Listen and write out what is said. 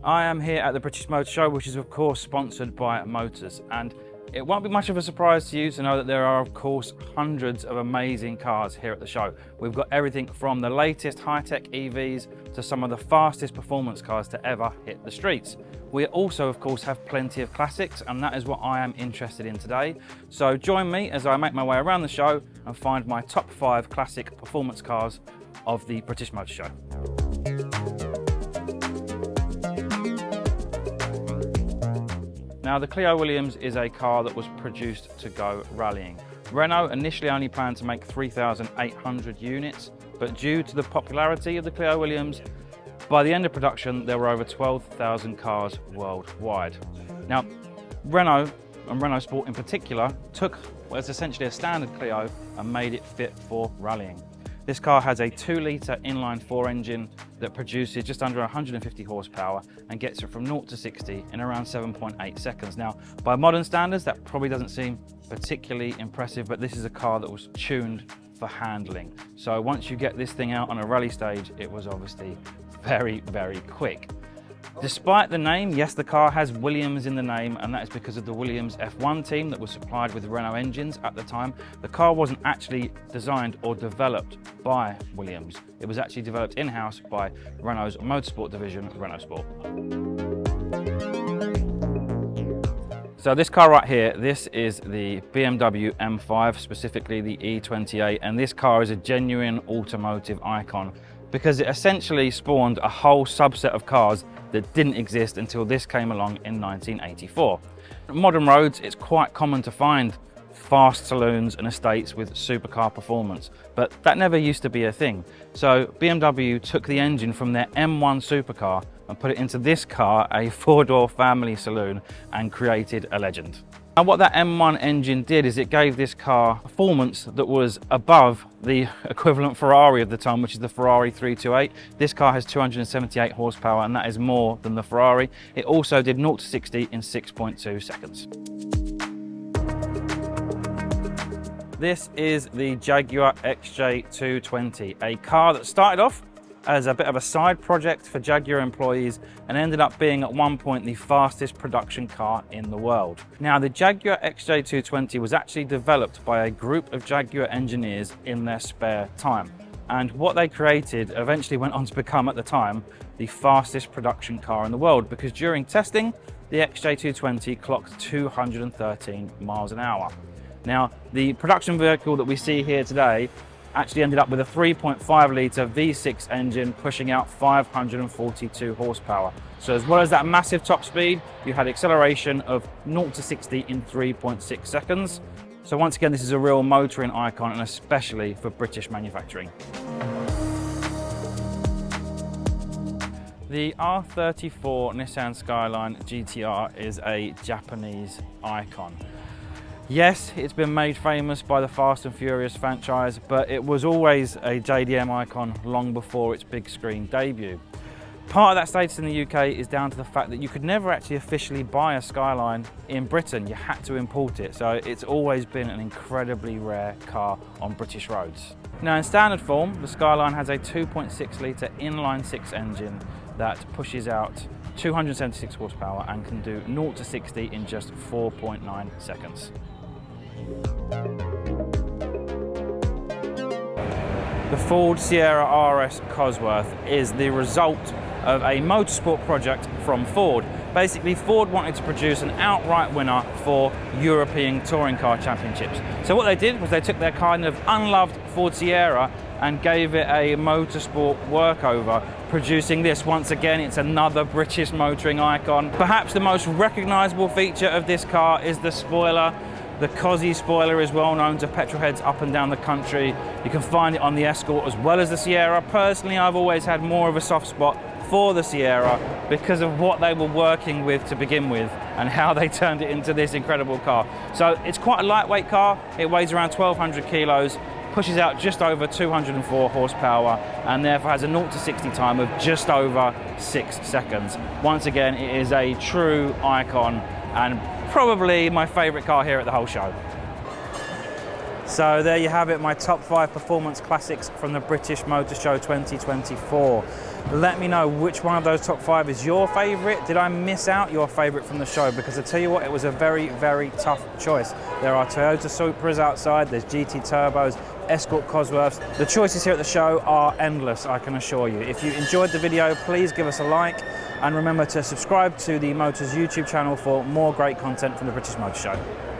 I am here at the British Motor Show, which is of course sponsored by Motors, and it won't be much of a surprise to you to know that there are of course hundreds of amazing cars here at the show. We've got everything from the latest high-tech EVs to some of the fastest performance cars to ever hit the streets. We also of course have plenty of classics, and that is what I am interested in today. So join me as I make my way around the show and find my top 5 classic performance cars of the British Motor Show. Now, the Clio Williams is a car that was produced to go rallying. Renault initially only planned to make 3,800 units, but due to the popularity of the Clio Williams, by the end of production, there were over 12,000 cars worldwide. Now, Renault, and Renault Sport in particular, took what is essentially a standard Clio and made it fit for rallying. This car has a 2-litre inline-4 engine that produces just under 150 horsepower and gets it from 0 to 60 in around 7.8 seconds. Now, by modern standards, that probably doesn't seem particularly impressive, but this is a car that was tuned for handling. So once you get this thing out on a rally stage, it was obviously very, very quick. Despite the name, yes, the car has Williams in the name, and that is because of the Williams F1 team that was supplied with Renault engines at the time. The car wasn't actually designed or developed by Williams. It was actually developed in-house by Renault's Motorsport division, Renault Sport. So this car right here, this is the BMW M5, specifically the E28, and this car is a genuine automotive icon because it essentially spawned a whole subset of cars that didn't exist until this came along in 1984. On modern roads, it's quite common to find fast saloons and estates with supercar performance, but that never used to be a thing. So BMW took the engine from their M1 supercar and put it into this car, a 4-door family saloon, and created a legend. And what that M1 engine did is it gave this car performance that was above the equivalent Ferrari of the time, which is the Ferrari 328. This car has 278 horsepower, and that is more than the Ferrari. It also did 0 to 60 in 6.2 seconds. This is the Jaguar XJ220, a car that started off as a bit of a side project for Jaguar employees and ended up being at one point the fastest production car in the world. Now, the Jaguar XJ220 was actually developed by a group of Jaguar engineers in their spare time. And what they created eventually went on to become, at the time, the fastest production car in the world, because during testing, the XJ220 clocked 213 miles an hour. Now, the production vehicle that we see here today actually ended up with a 3.5-litre V6 engine pushing out 542 horsepower. So as well as that massive top speed, you had acceleration of 0 to 60 in 3.6 seconds. So once again, this is a real motoring icon, and especially for British manufacturing. The R34 Nissan Skyline GTR is a Japanese icon. Yes, it's been made famous by the Fast and Furious franchise, but it was always a JDM icon long before its big screen debut. Part of that status in the UK is down to the fact that you could never actually officially buy a Skyline in Britain. You had to import it, so it's always been an incredibly rare car on British roads. Now, in standard form, the Skyline has a 2.6-litre inline-6 engine that pushes out 276 horsepower and can do 0 to 60 in just 4.9 seconds. The Ford Sierra RS Cosworth is the result of a motorsport project from Ford. Basically, Ford wanted to produce an outright winner for European touring car championships. So what they did was they took their kind of unloved Ford Sierra and gave it a motorsport workover, producing this. Once again, it's another British motoring icon. Perhaps the most recognisable feature of this car is the spoiler. The Cosy spoiler is well known to petrolheads up and down the country. You can find it on the Escort as well as the Sierra. Personally, I've always had more of a soft spot for the Sierra because of what they were working with to begin with and how they turned it into this incredible car. So it's quite a lightweight car. It weighs around 1,200 kilos, pushes out just over 204 horsepower, and therefore has a 0 to 60 time of just over 6 seconds. Once again, it is a true icon and probably my favourite car here at the whole show. So there you have it, my top 5 performance classics from the British Motor Show 2024. Let me know which one of those top 5 is your favourite. Did I miss out your favourite from the show? Because I tell you what, it was a very, very tough choice. There are Toyota Supras outside, there's GT Turbos, Escort Cosworths. The choices here at the show are endless, I can assure you. If you enjoyed the video, please give us a like, and remember to subscribe to the Motors YouTube channel for more great content from the British Motor Show.